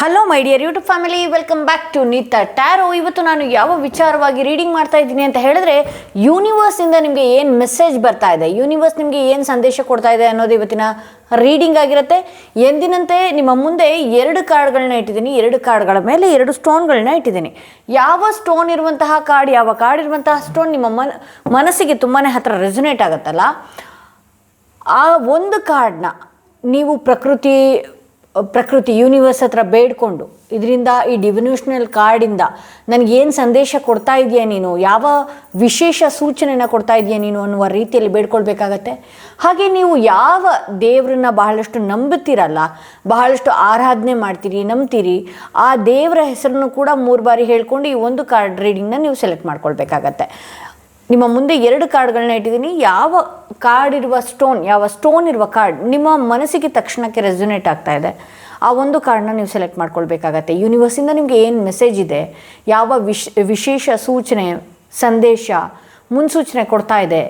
Hello my dear YouTube family, welcome back to Neeta tarot. ಇವತ್ತು ನಾನು ಯಾವ ವಿಚಾರವಾಗಿ ರೀಡಿಂಗ್ ಮಾಡ್ತಾ ಇದ್ದೀನಿ ಅಂತ ಹೇಳಿದ್ರೆ, ಯೂನಿವರ್ಸಿಂದ ನಿಮಗೆ ಏನು ಮೆಸೇಜ್ ಬರ್ತಾ ಇದೆ, ಯೂನಿವರ್ಸ್ ನಿಮಗೆ ಏನು ಸಂದೇಶ ಕೊಡ್ತಾ ಇದೆ ಅನ್ನೋದು ಇವತ್ತಿನ ರೀಡಿಂಗ್ ಆಗಿರುತ್ತೆ. ಎಂದಿನಂತೆ ನಿಮ್ಮ ಮುಂದೆ 2 ಕಾರ್ಡ್ಗಳನ್ನ ಇಟ್ಟಿದ್ದೀನಿ. 2 ಕಾರ್ಡ್ಗಳ ಮೇಲೆ 2 ಸ್ಟೋನ್ಗಳನ್ನ ಇಟ್ಟಿದ್ದೀನಿ. ಯಾವ ಸ್ಟೋನ್ ಇರುವಂತಹ ಕಾರ್ಡ್, ಯಾವ ಕಾರ್ಡ್ ಇರುವಂತಹ ಸ್ಟೋನ್ ನಿಮ್ಮ ಮನಸ್ಸಿಗೆ ತುಂಬಾ ಹತ್ತಿರ ರೆಸೊನೇಟ್ ಆಗುತ್ತಲ್ಲ, ಆ ಒಂದು ಕಾರ್ಡ್ನ ನೀವು ಪ್ರಕೃತಿ ಯೂನಿವರ್ಸ್ ಹತ್ರ ಬೇಡ್ಕೊಂಡು, ಇದರಿಂದ ಈ ಡಿವಿನ್ಯೂಷನಲ್ ಕಾರ್ಡಿಂದ ನನಗೇನು ಸಂದೇಶ ಕೊಡ್ತಾ ಇದೆಯಾ ನೀನು, ಯಾವ ವಿಶೇಷ ಸೂಚನೆನ ಕೊಡ್ತಾ ಇದೆಯಾ ನೀನು ಅನ್ನುವ ರೀತಿಯಲ್ಲಿ ಬೇಡ್ಕೊಳ್ಬೇಕಾಗತ್ತೆ. ಹಾಗೆ ನೀವು ಯಾವ ದೇವರನ್ನ ಬಹಳಷ್ಟು ನಂಬುತ್ತೀರಲ್ಲ, ಬಹಳಷ್ಟು ಆರಾಧನೆ ಮಾಡ್ತೀರಿ, ನಂಬ್ತೀರಿ, ಆ ದೇವರ ಹೆಸರನ್ನು ಕೂಡ 3 ಬಾರಿ ಹೇಳ್ಕೊಂಡು ಈ ಒಂದು ಕಾರ್ಡ್ ರೀಡಿಂಗ್ನ ನೀವು ಸೆಲೆಕ್ಟ್ ಮಾಡ್ಕೊಳ್ಬೇಕಾಗತ್ತೆ. ನಿಮ್ಮ ಮುಂದೆ 2 ಕಾರ್ಡ್ಗಳನ್ನ ಇಟ್ಟಿದ್ದೀನಿ. ಯಾವ ಕಾರ್ಡ್ ಇರುವ ಸ್ಟೋನ್, ಯಾವ ಸ್ಟೋನ್ ಇರುವ ಕಾರ್ಡ್ ನಿಮ್ಮ ಮನಸ್ಸಿಗೆ ತಕ್ಷಣಕ್ಕೆ ರೆಸೊನೇಟ್ ಆಗ್ತಾ ಇದೆ, ಆ ಒಂದು ಕಾರ್ಡ್ನ ನೀವು ಸೆಲೆಕ್ಟ್ ಮಾಡ್ಕೊಳ್ಬೇಕಾಗತ್ತೆ. ಯೂನಿವರ್ಸಿಂದ ನಿಮಗೆ ಏನು ಮೆಸೇಜ್ ಇದೆ, ಯಾವ ವಿಶೇಷ ಸೂಚನೆ, ಸಂದೇಶ, ಮುನ್ಸೂಚನೆ ಕೊಡ್ತಾ ಇದೆ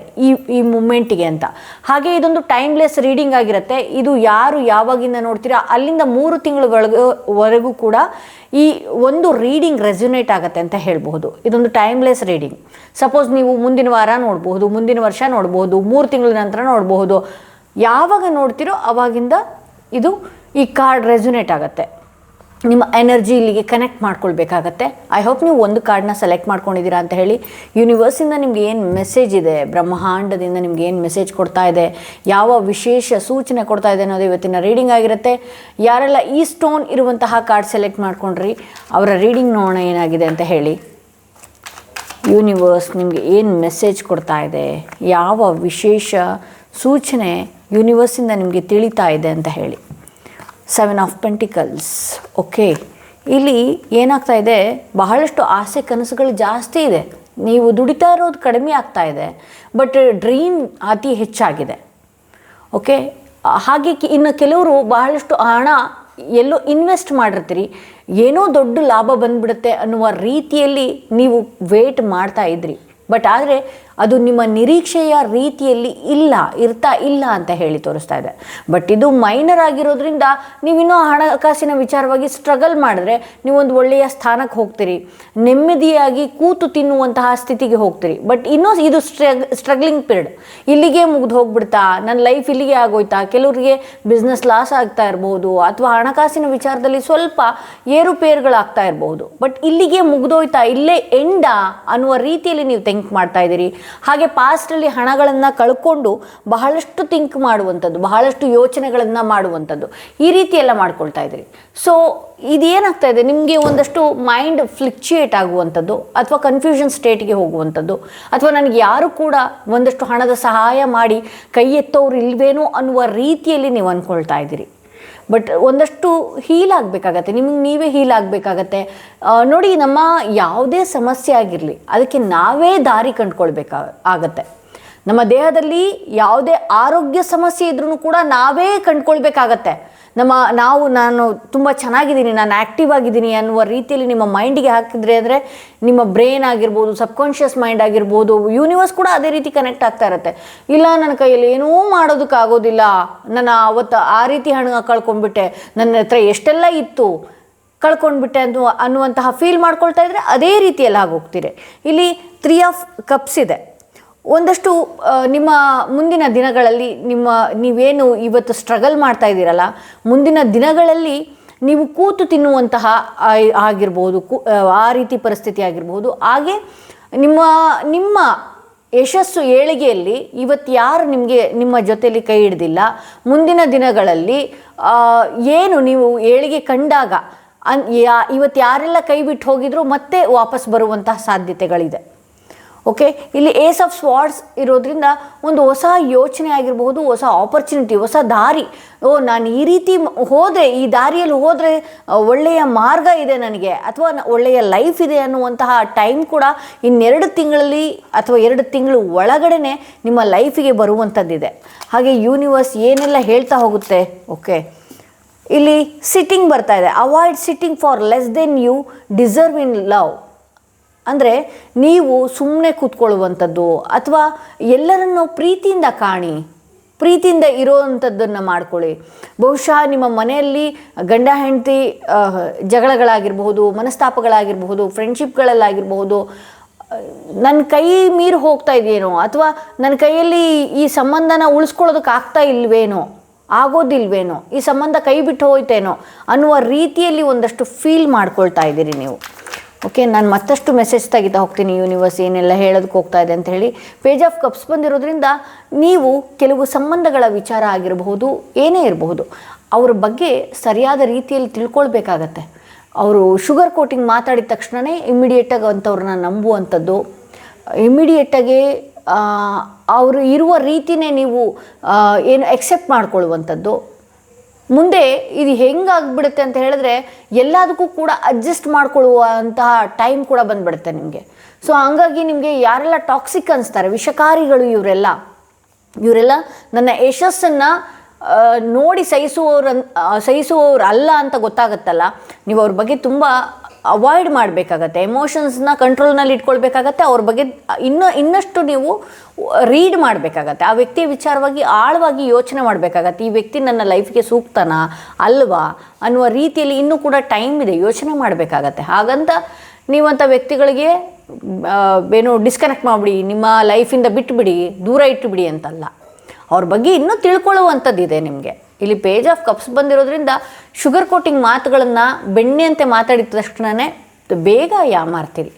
ಈ ಮೂಮೆಂಟಿಗೆ ಅಂತ. ಹಾಗೆ ಇದೊಂದು ಟೈಮ್ಲೆಸ್ ರೀಡಿಂಗ್ ಆಗಿರುತ್ತೆ. ಇದು ಯಾರು ಯಾವಾಗಿಂದ ನೋಡ್ತೀರಾ ಅಲ್ಲಿಂದ 3 ತಿಂಗಳುವರೆಗೂ ಕೂಡ ಈ ಒಂದು ರೀಡಿಂಗ್ ರೆಸೊನೇಟ್ ಆಗುತ್ತೆ ಅಂತ ಹೇಳ್ಬಹುದು. ಇದೊಂದು ಟೈಮ್ಲೆಸ್ ರೀಡಿಂಗ್. ಸಪೋಸ್ ನೀವು ಮುಂದಿನ ವಾರ ನೋಡಬಹುದು, ಮುಂದಿನ ವರ್ಷ ನೋಡಬಹುದು, 3 ತಿಂಗಳ ನಂತರ ನೋಡಬಹುದು. ಯಾವಾಗ ನೋಡ್ತೀರೋ ಆವಾಗಿಂದ ಇದು ಈ ಕಾರ್ಡ್ ರೆಸೊನೇಟ್ ಆಗುತ್ತೆ. ನಿಮ್ಮ ಎನರ್ಜಿ ಇಲ್ಲಿಗೆ ಕನೆಕ್ಟ್ ಮಾಡ್ಕೊಳ್ಬೇಕಾಗತ್ತೆ. ಐ ಹೋಪ್ ನೀವು ಒಂದು ಕಾರ್ಡ್ನ ಸೆಲೆಕ್ಟ್ ಮಾಡ್ಕೊಂಡಿದ್ದೀರಾ ಅಂತ ಹೇಳಿ. ಯೂನಿವರ್ಸಿಂದ ನಿಮ್ಗೆ ಏನು ಮೆಸೇಜ್ ಇದೆ, ಬ್ರಹ್ಮಾಂಡದಿಂದ ನಿಮ್ಗೆ ಏನು ಮೆಸೇಜ್ ಕೊಡ್ತಾ ಇದೆ, ಯಾವ ವಿಶೇಷ ಸೂಚನೆ ಕೊಡ್ತಾ ಇದೆ ಅನ್ನೋದು ಇವತ್ತಿನ ರೀಡಿಂಗ್ ಆಗಿರುತ್ತೆ. ಯಾರೆಲ್ಲ ಈ ಸ್ಟೋನ್ ಇರುವಂತಹ ಕಾರ್ಡ್ ಸೆಲೆಕ್ಟ್ ಮಾಡ್ಕೊಂಡ್ರಿ, ಅವರ ರೀಡಿಂಗ್ ನೋಡೋಣ ಏನಾಗಿದೆ ಅಂತ ಹೇಳಿ. ಯೂನಿವರ್ಸ್ ನಿಮಗೆ ಏನು ಮೆಸೇಜ್ ಕೊಡ್ತಾ ಇದೆ, ಯಾವ ವಿಶೇಷ ಸೂಚನೆ ಯೂನಿವರ್ಸಿಂದ ನಿಮಗೆ ತಿಳಿತಾ ಇದೆ ಅಂತ ಹೇಳಿ. 7 ಆಫ್ ಪೆಂಟಿಕಲ್ಸ್. ಓಕೆ, ಇಲ್ಲಿ ಏನಾಗ್ತಾ ಇದೆ, ಬಹಳಷ್ಟು ಆಸೆ ಕನಸುಗಳು ಜಾಸ್ತಿ ಇದೆ. ನೀವು ದುಡಿತಾ ಇರೋದು ಕಡಿಮೆ ಆಗ್ತಾ ಇದೆ, ಬಟ್ ಡ್ರೀಮ್ ಅತಿ ಹೆಚ್ಚಾಗಿದೆ. ಓಕೆ, ಹಾಗೆ ಇನ್ನು ಕೆಲವರು ಬಹಳಷ್ಟು ಹಣ ಎಲ್ಲೋ ಇನ್ವೆಸ್ಟ್ ಮಾಡಿರ್ತೀರಿ, ಏನೋ ದೊಡ್ಡ ಲಾಭ ಬಂದ್ಬಿಡುತ್ತೆ ಅನ್ನುವ ರೀತಿಯಲ್ಲಿ ನೀವು ವೇಟ್ ಮಾಡ್ತಾ ಇದ್ರಿ. ಬಟ್ ಆದರೆ ಅದು ನಿಮ್ಮ ನಿರೀಕ್ಷೆಯ ರೀತಿಯಲ್ಲಿ ಇರ್ತಾ ಇಲ್ಲ ಅಂತ ಹೇಳಿ ತೋರಿಸ್ತಾ ಇದೆ. ಬಟ್ ಇದು ಮೈನರ್ ಆಗಿರೋದ್ರಿಂದ ನೀವಿನ್ನೂ ಹಣಕಾಸಿನ ವಿಚಾರವಾಗಿ ಸ್ಟ್ರಗಲ್ ಮಾಡಿದ್ರೆ ನೀವೊಂದು ಒಳ್ಳೆಯ ಸ್ಥಾನಕ್ಕೆ ಹೋಗ್ತೀರಿ, ನೆಮ್ಮದಿಯಾಗಿ ಕೂತು ತಿನ್ನುವಂತಹ ಸ್ಥಿತಿಗೆ ಹೋಗ್ತೀರಿ. ಬಟ್ ಇನ್ನೂ ಇದು ಸ್ಟ್ರಗ್ಲಿಂಗ್ ಪೀರಿಯಡ್. ಇಲ್ಲಿಗೆ ಮುಗಿದು ಹೋಗ್ಬಿಡ್ತಾ, ನನ್ನ ಲೈಫ್ ಇಲ್ಲಿಗೆ ಆಗೋಯ್ತಾ, ಕೆಲವರಿಗೆ ಬಿಸ್ನೆಸ್ ಲಾಸ್ ಆಗ್ತಾ ಇರ್ಬೋದು, ಅಥವಾ ಹಣಕಾಸಿನ ವಿಚಾರದಲ್ಲಿ ಸ್ವಲ್ಪ ಏರುಪೇರುಗಳಾಗ್ತಾ ಇರ್ಬೋದು. ಬಟ್ ಇಲ್ಲಿಗೆ ಮುಗಿದೋಯ್ತಾ, ಇಲ್ಲೇ ಎಂಡಾ ಅನ್ನುವ ರೀತಿಯಲ್ಲಿ ನೀವು ಥಿಂಕ್ ಮಾಡ್ತಾ ಇದ್ದೀರಿ. ಹಾಗೆ ಪಾಸ್ಟಲ್ಲಿ ಹಣಗಳನ್ನು ಕಳ್ಕೊಂಡು ಬಹಳಷ್ಟು ಥಿಂಕ್ ಮಾಡುವಂಥದ್ದು, ಬಹಳಷ್ಟು ಯೋಚನೆಗಳನ್ನು ಮಾಡುವಂಥದ್ದು, ಈ ರೀತಿ ಎಲ್ಲ ಮಾಡ್ಕೊಳ್ತಾ ಇದ್ದೀರಿ. ಸೊ ಇದೇನಾಗ್ತಾ ಇದೆ, ನಿಮಗೆ ಒಂದಷ್ಟು ಮೈಂಡ್ ಫ್ಲಿಕ್ಚುಯೇಟ್ ಆಗುವಂಥದ್ದು, ಅಥವಾ ಕನ್ಫ್ಯೂಷನ್ ಸ್ಟೇಟ್ಗೆ ಹೋಗುವಂಥದ್ದು, ಅಥವಾ ನನಗೆ ಯಾರು ಕೂಡ ಒಂದಷ್ಟು ಹಣದ ಸಹಾಯ ಮಾಡಿ ಕೈ ಎತ್ತೋರು ಇಲ್ವೇನೋ ಅನ್ನುವ ರೀತಿಯಲ್ಲಿ ನೀವು ಅಂದ್ಕೊಳ್ತಾ ಇದ್ದೀರಿ. ಬಟ್ ಒಂದಷ್ಟು ಹೀಲ್ ಆಗಬೇಕಾಗತ್ತೆ, ನಿಮಗೆ ನೀವೇ ಹೀಲ್ ಆಗಬೇಕಾಗತ್ತೆ. ನೋಡಿ, ನಮ್ಮ ಯಾವುದೇ ಸಮಸ್ಯೆ ಆಗಿರಲಿ ಅದಕ್ಕೆ ನಾವೇ ದಾರಿ ಕಂಡುಕೊಳ್ಬೇಕಾಗತ್ತೆ. ನಮ್ಮ ದೇಹದಲ್ಲಿ ಯಾವುದೇ ಆರೋಗ್ಯ ಸಮಸ್ಯೆ ಇದ್ರೂ ಕೂಡ ನಾವೇ ಕಂಡುಕೊಳ್ಬೇಕಾಗತ್ತೆ. ನಾನು ತುಂಬ ಚೆನ್ನಾಗಿದ್ದೀನಿ, ನಾನು ಆ್ಯಕ್ಟಿವ್ ಆಗಿದ್ದೀನಿ ಅನ್ನುವ ರೀತಿಯಲ್ಲಿ ನಿಮ್ಮ ಮೈಂಡಿಗೆ ಹಾಕಿದ್ರೆ ಅಂದರೆ ನಿಮ್ಮ ಬ್ರೈನ್ ಆಗಿರ್ಬೋದು, ಸಬ್ಕಾನ್ಷಿಯಸ್ ಮೈಂಡ್ ಆಗಿರ್ಬೋದು, ಯೂನಿವರ್ಸ್ ಕೂಡ ಅದೇ ರೀತಿ ಕನೆಕ್ಟ್ ಆಗ್ತಾ ಇರುತ್ತೆ. ಇಲ್ಲ, ನನ್ನ ಕೈಯಲ್ಲಿ ಏನೂ ಮಾಡೋದಕ್ಕಾಗೋದಿಲ್ಲ, ನಾನು ಅವತ್ತು ಆ ರೀತಿ ಹಣ ಕಳ್ಕೊಂಡ್ಬಿಟ್ಟೆ, ನನ್ನ ಹತ್ರ ಎಷ್ಟೆಲ್ಲ ಇತ್ತು ಕಳ್ಕೊಂಡ್ಬಿಟ್ಟೆ ಅನ್ನುವಂತಹ ಫೀಲ್ ಮಾಡ್ಕೊಳ್ತಾ ಇದ್ರೆ ಅದೇ ರೀತಿಯಲ್ಲಿ ಆಗೋಗ್ತೀರಿ. ಇಲ್ಲಿ 3 ಆಫ್ ಕಪ್ಸ್ ಇದೆ. ಒಂದಷ್ಟು ನಿಮ್ಮ ಮುಂದಿನ ದಿನಗಳಲ್ಲಿ ನೀವೇನು ಇವತ್ತು ಸ್ಟ್ರಗಲ್ ಮಾಡ್ತಾ ಇದ್ದೀರಲ್ಲ, ಮುಂದಿನ ದಿನಗಳಲ್ಲಿ ನೀವು ಕೂತು ತಿನ್ನುವಂತಹ ಆಗಿರ್ಬೋದು, ಆ ರೀತಿ ಪರಿಸ್ಥಿತಿ ಆಗಿರ್ಬೋದು. ಹಾಗೆ ನಿಮ್ಮ ಯಶಸ್ಸು ಏಳಿಗೆಯಲ್ಲಿ ಇವತ್ತು ಯಾರು ನಿಮ್ಮ ಜೊತೆಯಲ್ಲಿ ಕೈ ಹಿಡ್ದಿಲ್ಲ, ಮುಂದಿನ ದಿನಗಳಲ್ಲಿ ಏನು ನೀವು ಏಳಿಗೆ ಕಂಡಾಗ ಇವತ್ತು ಯಾರೆಲ್ಲ ಕೈ ಬಿಟ್ಟು ಹೋಗಿದ್ರು ಮತ್ತೆ ವಾಪಸ್ ಬರುವಂತಹ ಸಾಧ್ಯತೆಗಳಿದೆ. ಓಕೆ, ಇಲ್ಲಿ ಏಸ್ ಆಫ್ ಸ್ವಾರ್ಡ್ಸ್ ಇರೋದ್ರಿಂದ ಒಂದು ಹೊಸ ಯೋಚನೆ ಆಗಿರಬಹುದು, ಹೊಸ ಆಪರ್ಚುನಿಟಿ, ಹೊಸ ದಾರಿ. ನಾನು ಈ ರೀತಿ ಹೋದರೆ, ಈ ದಾರಿಯಲ್ಲಿ ಹೋದರೆ ಒಳ್ಳೆಯ ಮಾರ್ಗ ಇದೆ ನನಗೆ, ಅಥವಾ ಒಳ್ಳೆಯ ಲೈಫ್ ಇದೆ ಅನ್ನುವಂತಹ ಟೈಮ್ ಕೂಡ 2 ತಿಂಗಳಲ್ಲಿ ಅಥವಾ 2 ತಿಂಗಳು ಒಳಗಡೆ ನಿಮ್ಮ ಲೈಫಿಗೆ ಬರುವಂಥದ್ದಿದೆ. ಹಾಗೆ ಯೂನಿವರ್ಸ್ ಏನೆಲ್ಲ ಹೇಳ್ತಾ ಹೋಗುತ್ತೆ. ಓಕೆ, ಇಲ್ಲಿ ಸಿಟ್ಟಿಂಗ್ ಬರ್ತಾ ಇದೆ. Avoid sitting for less than you deserve in love. ಅಂದರೆ ನೀವು ಸುಮ್ಮನೆ ಕೂತ್ಕೊಳ್ಳುವಂಥದ್ದು, ಅಥವಾ ಎಲ್ಲರನ್ನೂ ಪ್ರೀತಿಯಿಂದ ಕಾಣಿ, ಪ್ರೀತಿಯಿಂದ ಇರೋವಂಥದ್ದನ್ನು ಮಾಡ್ಕೊಳ್ಳಿ. ಬಹುಶಃ ನಿಮ್ಮ ಮನೆಯಲ್ಲಿ ಗಂಡ ಹೆಂಡತಿ ಜಗಳಗಳಾಗಿರಬಹುದು, ಮನಸ್ತಾಪಗಳಾಗಿರಬಹುದು, ಫ್ರೆಂಡ್ಶಿಪ್ಗಳಲ್ಲಾಗಿರಬಹುದು, ನನ್ನ ಕೈ ಮೀರಿ ಹೋಗ್ತಾ ಇದೆಯೇನೋ ಅಥವಾ ನನ್ನ ಕೈಯಲ್ಲಿ ಈ ಸಂಬಂಧನ ಉಳಿಸ್ಕೊಳ್ಳೋದಕ್ಕೆ ಆಗ್ತಾ ಇಲ್ವೇನೋ, ಆಗೋದಿಲ್ವೇನೋ, ಈ ಸಂಬಂಧ ಕೈ ಬಿಟ್ಟು ಹೋಯ್ತೇನೋ ಅನ್ನುವ ರೀತಿಯಲ್ಲಿ ಒಂದಷ್ಟು ಫೀಲ್ ಮಾಡ್ಕೊಳ್ತಾ ಇದ್ದೀರಿ ನೀವು. ಓಕೆ, ನಾನು ಮತ್ತಷ್ಟು ಮೆಸೇಜ್ ತೆಗಿತಾ ಹೋಗ್ತೀನಿ ಯೂನಿವರ್ಸ್ ಏನೆಲ್ಲ ಹೇಳೋದಕ್ಕೆ ಹೋಗ್ತಾ ಇದೆ ಅಂತ ಹೇಳಿ. ಪೇಜ್ ಆಫ್ ಕಪ್ಸ್ ಬಂದಿರೋದ್ರಿಂದ ನೀವು ಕೆಲವು ಸಂಬಂಧಗಳ ವಿಚಾರ ಆಗಿರಬಹುದು, ಏನೇ ಇರಬಹುದು, ಅವ್ರ ಬಗ್ಗೆ ಸರಿಯಾದ ರೀತಿಯಲ್ಲಿ ತಿಳ್ಕೊಳ್ಬೇಕಾಗತ್ತೆ. ಅವರು ಶುಗರ್ ಕೋಟಿಂಗ್ ಮಾತಾಡಿದ ತಕ್ಷಣವೇ ಇಮ್ಮಿಡಿಯೇಟಾಗಿ ಅಂಥವ್ರನ್ನ ನಂಬುವಂಥದ್ದು, ಇಮ್ಮಿಡಿಯೇಟಾಗಿ ಅವರು ಇರುವ ರೀತಿಯೇ ನೀವು ಏನು ಎಕ್ಸೆಪ್ಟ್ ಮಾಡ್ಕೊಳ್ಳುವಂಥದ್ದು. ಮುಂದೆ ಇದು ಹೆಂಗಾಗ್ಬಿಡುತ್ತೆ ಅಂತ ಹೇಳಿದ್ರೆ ಎಲ್ಲದಕ್ಕೂ ಕೂಡ ಅಡ್ಜಸ್ಟ್ ಮಾಡ್ಕೊಳ್ಳುವಂತಹ ಟೈಮ್ ಕೂಡ ಬಂದುಬಿಡುತ್ತೆ ನಿಮಗೆ. ಸೊ ಹಂಗಾಗಿ ನಿಮಗೆ ಯಾರೆಲ್ಲ ಟಾಕ್ಸಿಕ್ ಅನಿಸ್ತಾರೆ, ವಿಷಕಾರಿಗಳು, ಇವರೆಲ್ಲ ನನ್ನ ಯಶಸ್ಸನ್ನು ನೋಡಿ ಸಹಿಸುವವರು ಅಲ್ಲ ಅಂತ ಗೊತ್ತಾಗುತ್ತಲ್ಲ, ನೀವು ಅವ್ರ ಬಗ್ಗೆ ತುಂಬ ಅವಾಯ್ಡ್ ಮಾಡಬೇಕಾಗತ್ತೆ. ಎಮೋಷನ್ಸ್ನ ಕಂಟ್ರೋಲ್ನಲ್ಲಿ ಇಟ್ಕೊಳ್ಬೇಕಾಗತ್ತೆ. ಅವ್ರ ಬಗ್ಗೆ ಇನ್ನಷ್ಟು ನೀವು ರೀಡ್ ಮಾಡಬೇಕಾಗತ್ತೆ. ಆ ವ್ಯಕ್ತಿಯ ವಿಚಾರವಾಗಿ ಆಳವಾಗಿ ಯೋಚನೆ ಮಾಡಬೇಕಾಗತ್ತೆ. ಈ ವ್ಯಕ್ತಿ ನನ್ನ ಲೈಫ್ಗೆ ಸೂಕ್ತನಾ ಅಲ್ವಾ ಅನ್ನುವ ರೀತಿಯಲ್ಲಿ ಇನ್ನೂ ಕೂಡ ಟೈಮ್ ಇದೆ, ಯೋಚನೆ ಮಾಡಬೇಕಾಗತ್ತೆ. ಹಾಗಂತ ನೀವಂಥ ವ್ಯಕ್ತಿಗಳಿಗೆ ಡಿಸ್ಕನೆಕ್ಟ್ ಮಾಡಿಬಿಡಿ, ನಿಮ್ಮ ಲೈಫಿಂದ ಬಿಟ್ಟುಬಿಡಿ, ದೂರ ಇಟ್ಟುಬಿಡಿ ಅಂತಲ್ಲ. ಅವ್ರ ಬಗ್ಗೆ ಇನ್ನೂ ತಿಳ್ಕೊಳ್ಳುವಂಥದ್ದಿದೆ ನಿಮಗೆ. ಇಲ್ಲಿ ಪೇಜ್ ಆಫ್ ಕಪ್ಸ್ ಬಂದಿರೋದ್ರಿಂದ ಶುಗರ್ ಕೋಟಿಂಗ್ ಮಾತುಗಳನ್ನು ಬೆಣ್ಣೆಯಂತೆ ಮಾತಾಡಿದ ತಕ್ಷಣವೇ ಬೇಗ ಯಾಮಾರ್ತೀರಿ.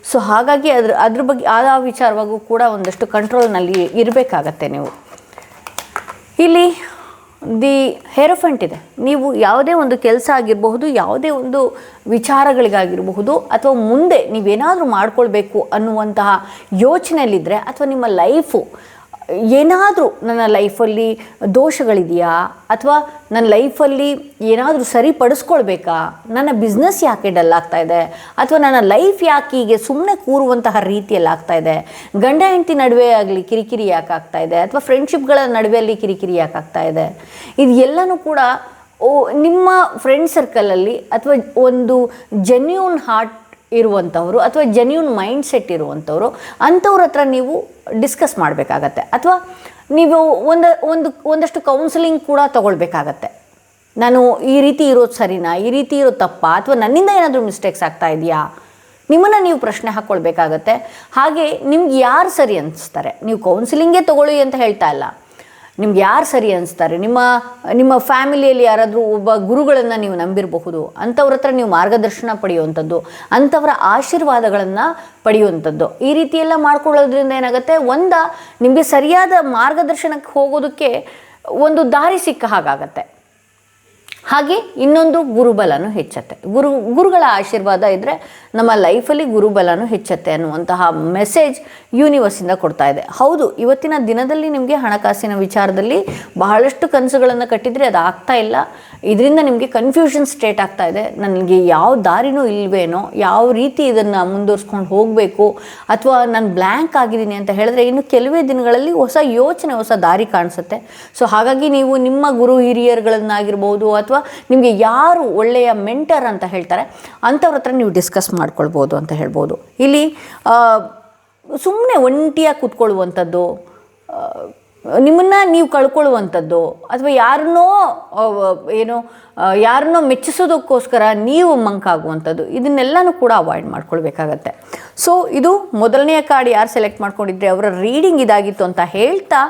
ಸೊ ಹಾಗಾಗಿ ಅದ್ರ ಬಗ್ಗೆ ಆ ವಿಚಾರವಾಗೂ ಕೂಡ ಒಂದಷ್ಟು ಕಂಟ್ರೋಲ್ನಲ್ಲಿ ಇರಬೇಕಾಗತ್ತೆ ನೀವು. ಇಲ್ಲಿ ದಿ ಹೇರೋಫೆಂಟ್ ಇದೆ. ನೀವು ಯಾವುದೇ ಒಂದು ಕೆಲಸ ಆಗಿರಬಹುದು, ಯಾವುದೇ ಒಂದು ವಿಚಾರಗಳಿಗಾಗಿರಬಹುದು, ಅಥವಾ ಮುಂದೆ ನೀವೇನಾದರೂ ಮಾಡ್ಕೊಳ್ಬೇಕು ಅನ್ನುವಂತಹ ಯೋಚನೆಯಲ್ಲಿದ್ದರೆ, ಅಥವಾ ನಿಮ್ಮ ಲೈಫು ಏನಾದರೂ ನನ್ನ ಲೈಫಲ್ಲಿ ದೋಷಗಳಿದೆಯಾ, ಅಥವಾ ನನ್ನ ಲೈಫಲ್ಲಿ ಏನಾದರೂ ಸರಿಪಡಿಸ್ಕೊಳ್ಬೇಕಾ, ನನ್ನ ಬಿಸ್ನೆಸ್ ಯಾಕೆ ಡಲ್ ಆಗ್ತಾಯಿದೆ, ಅಥವಾ ನನ್ನ ಲೈಫ್ ಯಾಕೆ ಹೀಗೆ ಸುಮ್ಮನೆ ಕೂರುವಂತಹ ರೀತಿಯಲ್ಲಿ ಆಗ್ತಾಯಿದೆ, ಗಂಡ ಹೆಂಡತಿ ನಡುವೆ ಆಗಲಿ ಕಿರಿಕಿರಿ ಯಾಕೆ ಆಗ್ತಾಯಿದೆ, ಅಥವಾ ಫ್ರೆಂಡ್ಶಿಪ್ಗಳ ನಡುವೆಯಲ್ಲಿ ಕಿರಿಕಿರಿ ಯಾಕೆ ಆಗ್ತಾಯಿದೆ, ಇದು ಎಲ್ಲನೂ ಕೂಡ ನಿಮ್ಮ ಫ್ರೆಂಡ್ ಸರ್ಕಲಲ್ಲಿ ಅಥವಾ ಒಂದು ಜೆನ್ಯೂನ್ ಹಾರ್ಟ್ ಇರುವಂಥವರು ಅಥವಾ ಜೆನ್ಯೂನ್ ಮೈಂಡ್ ಸೆಟ್ ಇರುವಂಥವ್ರು ಅಂಥವ್ರ ಹತ್ರ ನೀವು ಡಿಸ್ಕಸ್ ಮಾಡಬೇಕಾಗತ್ತೆ. ಅಥವಾ ನೀವು ಒಂದಷ್ಟು ಕೌನ್ಸಿಲಿಂಗ್ ಕೂಡ ತೊಗೊಳ್ಬೇಕಾಗತ್ತೆ. ನಾನು ಈ ರೀತಿ ಇರೋದು ಸರಿನಾ, ಈ ರೀತಿ ಇರೋದು ತಪ್ಪಾ, ಅಥವಾ ನನ್ನಿಂದ ಏನಾದರೂ ಮಿಸ್ಟೇಕ್ಸ್ ಆಗ್ತಾ ಇದೆಯಾ, ನಿಮ್ಮನ್ನು ನೀವು ಪ್ರಶ್ನೆ ಹಾಕ್ಕೊಳ್ಬೇಕಾಗತ್ತೆ. ಹಾಗೆ ನಿಮ್ಗೆ ಯಾರು ಸರಿ ಅನಿಸ್ತಾರೆ, ನೀವು ಕೌನ್ಸಿಲಿಂಗೇ ತೊಗೊಳ್ಳಿ ಅಂತ ಹೇಳ್ತಾ ಇಲ್ಲ, ನಿಮ್ಗೆ ಯಾರು ಸರಿ ಅನಿಸ್ತಾರೆ, ನಿಮ್ಮ ಫ್ಯಾಮಿಲಿಯಲ್ಲಿ ಯಾರಾದರೂ ಒಬ್ಬ ಗುರುಗಳನ್ನು ನೀವು ನಂಬಿರಬಹುದು, ಅಂಥವ್ರ ಹತ್ರ ನೀವು ಮಾರ್ಗದರ್ಶನ ಪಡೆಯುವಂಥದ್ದು, ಅಂಥವರ ಆಶೀರ್ವಾದಗಳನ್ನು ಪಡೆಯುವಂಥದ್ದು. ಈ ರೀತಿಯೆಲ್ಲ ಮಾಡ್ಕೊಳ್ಳೋದ್ರಿಂದ ಏನಾಗುತ್ತೆ, ನಿಮಗೆ ಸರಿಯಾದ ಮಾರ್ಗದರ್ಶನಕ್ಕೆ ಹೋಗೋದಕ್ಕೆ ಒಂದು ದಾರಿ ಸಿಕ್ಕ ಹಾಗಾಗತ್ತೆ. ಹಾಗೆ ಇನ್ನೊಂದು ಗುರುಬಲನೂ ಹೆಚ್ಚತ್ತೆ. ಗುರುಗಳ ಆಶೀರ್ವಾದ ಇದ್ದರೆ ನಮ್ಮ ಲೈಫಲ್ಲಿ ಗುರುಬಲನೂ ಹೆಚ್ಚತ್ತೆ ಅನ್ನುವಂತಹ ಮೆಸೇಜ್ ಯೂನಿವರ್ಸಿಂದ ಕೊಡ್ತಾ ಇದೆ. ಹೌದು, ಇವತ್ತಿನ ದಿನದಲ್ಲಿ ನಿಮಗೆ ಹಣಕಾಸಿನ ವಿಚಾರದಲ್ಲಿ ಬಹಳಷ್ಟು ಕನಸುಗಳನ್ನು ಕಟ್ಟಿದರೆ ಅದು ಆಗ್ತಾ ಇಲ್ಲ. ಇದರಿಂದ ನಿಮಗೆ ಕನ್ಫ್ಯೂಷನ್ ಸ್ಟೇಟ್ ಆಗ್ತಾ ಇದೆ. ನನಗೆ ಯಾವ ದಾರಿನೂ ಇಲ್ವೇನೋ, ಯಾವ ರೀತಿ ಇದನ್ನು ಮುಂದುವರ್ಸ್ಕೊಂಡು ಹೋಗಬೇಕು, ಅಥವಾ ನಾನು ಬ್ಲ್ಯಾಂಕ್ ಆಗಿದ್ದೀನಿ ಅಂತ ಹೇಳಿದ್ರೆ ಇನ್ನು ಕೆಲವೇ ದಿನಗಳಲ್ಲಿ ಹೊಸ ಯೋಚನೆ, ಹೊಸ ದಾರಿ ಕಾಣಿಸುತ್ತೆ. ಸೊ ಹಾಗಾಗಿ ನೀವು ನಿಮ್ಮ ಗುರು ಹಿರಿಯರುಗಳನ್ನಾಗಿರ್ಬೋದು, ಅಥವಾ ನಿಮಗೆ ಯಾರು ಒಳ್ಳೆಯ ಮೆಂಟರ್ ಅಂತ ಹೇಳ್ತಾರೆ ಅಂಥವ್ರ ಹತ್ರ ನೀವು ಡಿಸ್ಕಸ್ ಮಾಡ್ಕೊಳ್ಬೋದು ಅಂತ ಹೇಳ್ಬೋದು. ಇಲ್ಲಿ ಸುಮ್ಮನೆ ಒಂಟಿಯಾಗಿ ಕೂತ್ಕೊಳ್ಳುವಂಥದ್ದು, ನಿಮ್ಮನ್ನು ನೀವು ಕಳ್ಕೊಳ್ಳುವಂಥದ್ದು, ಅಥವಾ ಯಾರನ್ನೋ ಮೆಚ್ಚಿಸೋದಕ್ಕೋಸ್ಕರ ನೀವು ಮಂಕಾಗುವಂಥದ್ದು, ಇದನ್ನೆಲ್ಲನೂ ಕೂಡ ಅವಾಯ್ಡ್ ಮಾಡ್ಕೊಳ್ಬೇಕಾಗತ್ತೆ. ಸೊ ಇದು ಮೊದಲನೆಯ ಕಾರ್ಡ್ ಯಾರು ಸೆಲೆಕ್ಟ್ ಮಾಡ್ಕೊಂಡಿದ್ರೆ ಅವರ ರೀಡಿಂಗ್ ಇದಾಗಿತ್ತು ಅಂತ ಹೇಳ್ತಾ,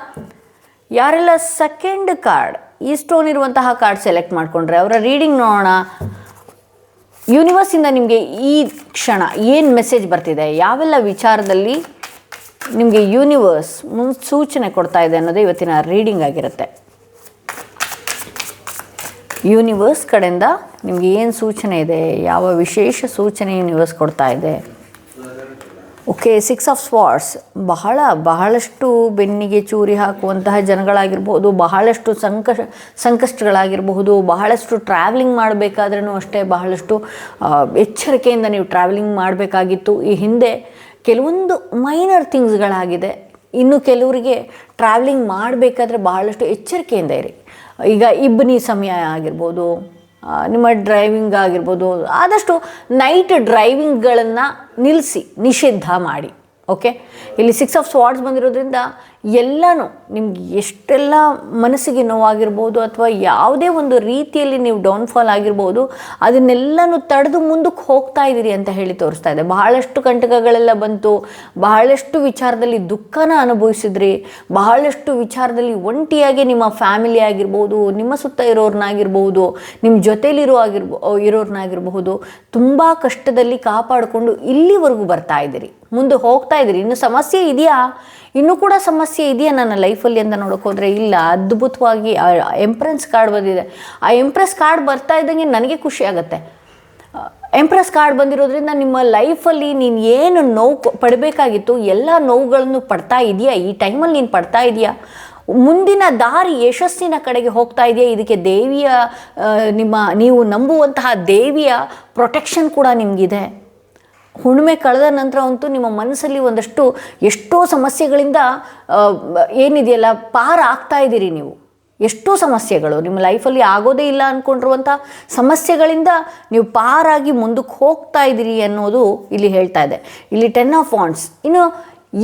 ಯಾರೆಲ್ಲ ಸೆಕೆಂಡ್ ಕಾರ್ಡ್ ಈ ಸ್ಟೋನ್ ಇರುವಂತಹ ಕಾರ್ಡ್ ಸೆಲೆಕ್ಟ್ ಮಾಡಿಕೊಂಡ್ರೆ ಅವರ ರೀಡಿಂಗ್ ನೋಡೋಣ. ಯೂನಿವರ್ಸಿಂದ ನಿಮಗೆ ಈ ಕ್ಷಣ ಏನು ಮೆಸೇಜ್ ಬರ್ತಿದೆ, ಯಾವೆಲ್ಲ ವಿಚಾರದಲ್ಲಿ ನಿಮಗೆ ಯೂನಿವರ್ಸ್ ಮುನ್ಸೂಚನೆ ಕೊಡ್ತಾ ಇದೆ ಅನ್ನೋದು ಇವತ್ತಿನ ರೀಡಿಂಗ್ ಆಗಿರುತ್ತೆ. ಯೂನಿವರ್ಸ್ ಕಡೆಯಿಂದ ನಿಮಗೆ ಏನು ಸೂಚನೆ ಇದೆ, ಯಾವ ವಿಶೇಷ ಸೂಚನೆ ಯೂನಿವರ್ಸ್ ಕೊಡ್ತಾ ಇದೆ. Okay, 6 of swords. ಬಹಳಷ್ಟು ಬೆನ್ನಿಗೆ ಚೂರಿ ಹಾಕುವಂತಹ ಜನಗಳಾಗಿರ್ಬೋದು, ಬಹಳಷ್ಟು ಸಂಕಷ್ಟಗಳಾಗಿರಬಹುದು, ಬಹಳಷ್ಟು ಟ್ರಾವೆಲಿಂಗ್ ಮಾಡಬೇಕಾದ್ರೂ ಅಷ್ಟೇ ಬಹಳಷ್ಟು ಎಚ್ಚರಿಕೆಯಿಂದ ನೀವು ಟ್ರಾವೆಲಿಂಗ್ ಮಾಡಬೇಕಾಗಿತ್ತು. ಈ ಹಿಂದೆ ಕೆಲವೊಂದು ಮೈನರ್ ಥಿಂಗ್ಸ್ಗಳಾಗಿದೆ. ಇನ್ನು ಕೆಲವರಿಗೆ ಟ್ರಾವೆಲಿಂಗ್ ಮಾಡಬೇಕಾದ್ರೆ ಬಹಳಷ್ಟು ಎಚ್ಚರಿಕೆಯಿಂದ ಇರಿ. ಈಗ ಇಬ್ಬನಿ ಸಮಯ ಆಗಿರ್ಬೋದು, ನಿಮ್ಮ ಡ್ರೈವಿಂಗ್ ಆಗಿರ್ಬೋದು, ಆದಷ್ಟು ನೈಟ್ ಡ್ರೈವಿಂಗ್ಗಳನ್ನು ನಿಲ್ಲಿಸಿ, ನಿಷಿದ್ಧ ಮಾಡಿ. ಓಕೆ, ಇಲ್ಲಿ 6 ಆಫ್ ಸ್ವಾರ್ಡ್ಸ್ ಬಂದಿರೋದ್ರಿಂದ ಎಲ್ಲನೂ ನಿಮ್ಗೆ ಎಷ್ಟೆಲ್ಲ ಮನಸ್ಸಿಗೆ ನೋವಾಗಿರ್ಬೋದು ಅಥವಾ ಯಾವುದೇ ಒಂದು ರೀತಿಯಲ್ಲಿ ನೀವು ಡೌನ್ಫಾಲ್ ಆಗಿರ್ಬೋದು, ಅದನ್ನೆಲ್ಲನೂ ತಡೆದು ಮುಂದಕ್ಕೆ ಹೋಗ್ತಾ ಇದ್ದೀರಿ ಅಂತ ಹೇಳಿ ತೋರಿಸ್ತಾ ಇದೆ. ಬಹಳಷ್ಟು ಕಂಟಕಗಳೆಲ್ಲ ಬಂತು, ಬಹಳಷ್ಟು ವಿಚಾರದಲ್ಲಿ ದುಃಖನ ಅನುಭವಿಸಿದ್ರಿ, ಬಹಳಷ್ಟು ವಿಚಾರದಲ್ಲಿ ಒಂಟಿಯಾಗಿ ನಿಮ್ಮ ಫ್ಯಾಮಿಲಿ ಆಗಿರ್ಬೋದು, ನಿಮ್ಮ ಸುತ್ತ ಇರೋರ್ನಾಗಿರ್ಬೋದು, ನಿಮ್ಮ ಜೊತೆಲಿರೋ ಇರೋರ್ನಾಗಿರಬಹುದು ತುಂಬ ಕಷ್ಟದಲ್ಲಿ ಕಾಪಾಡಿಕೊಂಡು ಇಲ್ಲಿವರೆಗೂ ಬರ್ತಾ ಇದ್ದೀರಿ, ಮುಂದೆ ಹೋಗ್ತಾ ಇದ್ದೀರಿ. ಇನ್ನು ಸಮಸ್ಯೆ ಇದೆಯಾ, ಇನ್ನೂ ಕೂಡ ಸಮಸ್ಯೆ ಇದೆಯಾ ನನ್ನ ಲೈಫಲ್ಲಿ ಅಂತ ನೋಡೋಕೆ ಹೋದರೆ ಇಲ್ಲ. ಅದ್ಭುತವಾಗಿ ಎಂಪ್ರೆಸ್ ಕಾರ್ಡ್ ಬಂದಿದೆ. ಆ ಎಂಪ್ರೆಸ್ ಕಾರ್ಡ್ ಬರ್ತಾ ಇದ್ದಂಗೆ ನನಗೆ ಖುಷಿ ಆಗುತ್ತೆ. ಎಂಪ್ರೆಸ್ ಕಾರ್ಡ್ ಬಂದಿರೋದ್ರಿಂದ ನಿಮ್ಮ ಲೈಫಲ್ಲಿ ನೀನು ಏನು ನೋವು ಪಡಬೇಕಾಗಿತ್ತು ಎಲ್ಲ ನೋವುಗಳನ್ನು ಪಡ್ತಾ ಇದೆಯಾ, ಈ ಟೈಮಲ್ಲಿ ನೀನು ಪಡ್ತಾ ಇದೆಯಾ, ಮುಂದಿನ ದಾರಿ ಯಶಸ್ಸಿನ ಕಡೆಗೆ ಹೋಗ್ತಾ ಇದೆಯಾ. ಇದಕ್ಕೆ ದೇವಿಯ ನೀವು ನಂಬುವಂತಹ ದೇವಿಯ ಪ್ರೊಟೆಕ್ಷನ್ ಕೂಡ ನಿಮಗಿದೆ. ಹುಣ್ಣಿಮೆ ಕಳೆದ ನಂತರ ಅಂತೂ ನಿಮ್ಮ ಮನಸ್ಸಲ್ಲಿ ಎಷ್ಟೋ ಸಮಸ್ಯೆಗಳಿಂದ ಏನಿದೆಯಲ್ಲ ಪಾರಾಗ್ತಾ ಇದ್ದೀರಿ ನೀವು. ಎಷ್ಟೋ ಸಮಸ್ಯೆಗಳು ನಿಮ್ಮ ಲೈಫಲ್ಲಿ ಆಗೋದೇ ಇಲ್ಲ ಅಂದ್ಕೊಂಡಿರುವಂಥ ಸಮಸ್ಯೆಗಳಿಂದ ನೀವು ಪಾರಾಗಿ ಮುಂದಕ್ಕೆ ಹೋಗ್ತಾ ಇದ್ದೀರಿ ಅನ್ನೋದು ಇಲ್ಲಿ ಹೇಳ್ತಾ ಇದೆ. ಇಲ್ಲಿ 10 ಆಫ್ ವಾಂಡ್ಸ್. ಇನ್ನು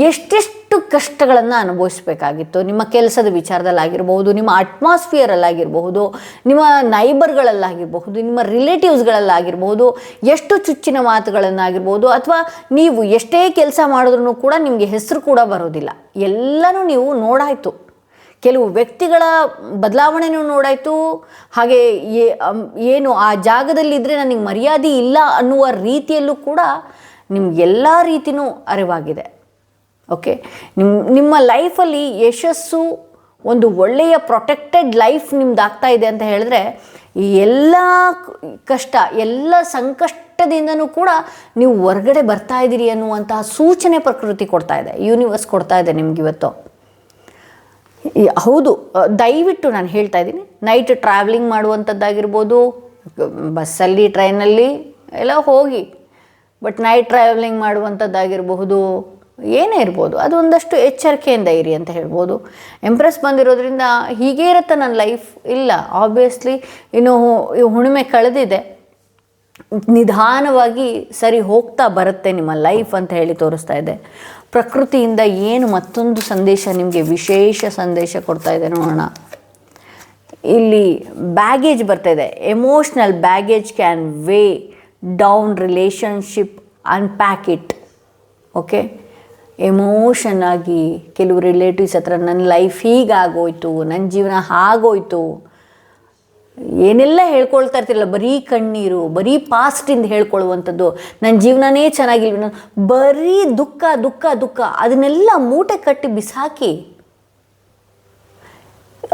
ಎಷ್ಟೆಷ್ಟು ಕಷ್ಟಗಳನ್ನು ಅನುಭವಿಸ್ಬೇಕಾಗಿತ್ತು ನಿಮ್ಮ ಕೆಲಸದ ವಿಚಾರದಲ್ಲಾಗಿರ್ಬಹುದು, ನಿಮ್ಮ ಅಟ್ಮಾಸ್ಫಿಯರಲ್ಲಾಗಿರಬಹುದು, ನಿಮ್ಮ ನೈಬರ್ಗಳಲ್ಲಾಗಿರಬಹುದು, ನಿಮ್ಮ ರಿಲೇಟಿವ್ಸ್ಗಳಲ್ಲಾಗಿರ್ಬೋದು, ಎಷ್ಟು ಚುಚ್ಚಿನ ಮಾತುಗಳನ್ನಾಗಿರ್ಬೋದು, ಅಥವಾ ನೀವು ಎಷ್ಟೇ ಕೆಲಸ ಮಾಡಿದ್ರೂ ಕೂಡ ನಿಮಗೆ ಹೆಸರು ಕೂಡ ಬರೋದಿಲ್ಲ. ಎಲ್ಲನೂ ನೀವು ನೋಡಾಯಿತು. ಕೆಲವು ವ್ಯಕ್ತಿಗಳ ಬದಲಾವಣೆನೂ ನೋಡಾಯಿತು. ಹಾಗೆ ಏನು ಆ ಜಾಗದಲ್ಲಿದ್ದರೆ ನನಗೆ ಮರ್ಯಾದೆ ಇಲ್ಲ ಅನ್ನುವ ರೀತಿಯಲ್ಲೂ ಕೂಡ ನಿಮಗೆಲ್ಲ ರೀತಿಯೂ ಅರಿವಾಗಿದೆ. ಓಕೆ, ನಿಮ್ಮ ಲೈಫಲ್ಲಿ ಯಶಸ್ಸು, ಒಂದು ಒಳ್ಳೆಯ ಪ್ರೊಟೆಕ್ಟೆಡ್ ಲೈಫ್ ನಿಮ್ದಾಗ್ತಾ ಇದೆ ಅಂತ ಹೇಳಿದ್ರೆ, ಈ ಎಲ್ಲ ಕಷ್ಟ ಎಲ್ಲ ಸಂಕಷ್ಟದಿಂದನೂ ಕೂಡ ನೀವು ಹೊರಗಡೆ ಬರ್ತಾ ಇದ್ದೀರಿ ಅನ್ನುವಂತಹ ಸೂಚನೆ ಪ್ರಕೃತಿ ಕೊಡ್ತಾ ಇದೆ, ಯೂನಿವರ್ಸ್ ಕೊಡ್ತಾ ಇದೆ ನಿಮಗಿವತ್ತು. ಹೌದು, ದಯವಿಟ್ಟು ನಾನು ಹೇಳ್ತಾ ಇದ್ದೀನಿ, ನೈಟ್ ಟ್ರಾವೆಲಿಂಗ್ ಮಾಡುವಂಥದ್ದಾಗಿರ್ಬೋದು, ಬಸ್ಸಲ್ಲಿ ಟ್ರೈನಲ್ಲಿ ಎಲ್ಲ ಹೋಗಿ, ಬಟ್ ನೈಟ್ ಟ್ರಾವೆಲಿಂಗ್ ಮಾಡುವಂಥದ್ದಾಗಿರಬಹುದು, ಏನೇ ಇರ್ಬೋದು, ಅದು ಒಂದಷ್ಟು ಎಚ್ಚರಿಕೆಯಿಂದ ಇರಿ ಅಂತ ಹೇಳ್ಬೋದು. ಎಂಪ್ರೆಸ್ ಬಂದಿರೋದ್ರಿಂದ ಹೀಗೆ ಇರುತ್ತೆ ನನ್ನ ಲೈಫ್ ಇಲ್ಲ, ಆಬ್ವಿಯಸ್ಲಿ ಇನ್ನು ಹುಣ್ಣಿಮೆ ಕಳೆದಿದೆ, ನಿಧಾನವಾಗಿ ಸರಿ ಹೋಗ್ತಾ ಬರುತ್ತೆ ನಿಮ್ಮ ಲೈಫ್ ಅಂತ ಹೇಳಿ ತೋರಿಸ್ತಾ ಇದೆ. ಪ್ರಕೃತಿಯಿಂದ ಏನು ಮತ್ತೊಂದು ಸಂದೇಶ ನಿಮಗೆ ವಿಶೇಷ ಸಂದೇಶ ಕೊಡ್ತಾ ಇದೆ ನೋಡೋಣ. ಇಲ್ಲಿ ಬ್ಯಾಗೇಜ್ ಬರ್ತಾ ಇದೆ. Emotional baggage can way down relationship, unpack it. Okay, emotion ಆಗಿ ಕೆಲವು ರಿಲೇಟಿವ್ಸ್ ಹತ್ರ ನನ್ನ ಲೈಫ್ ಹೀಗಾಗೋಯ್ತು, ನನ್ನ ಜೀವನ ಹಾಗೋಯ್ತು, ಏನೆಲ್ಲ ಹೇಳ್ಕೊಳ್ತಾ ಇರ್ತಿರಲ್ಲ, ಬರೀ ಕಣ್ಣೀರು, ಬರೀ ಪಾಸ್ಟಿಂದ ಹೇಳ್ಕೊಳ್ಳುವಂಥದ್ದು, ನನ್ನ ಜೀವನನೇ ಚೆನ್ನಾಗಿಲ್ವ, ಬರೀ ದುಃಖ ದುಃಖ ದುಃಖ, ಅದನ್ನೆಲ್ಲ ಮೂಟೆ ಕಟ್ಟಿ ಬಿಸಾಕಿ.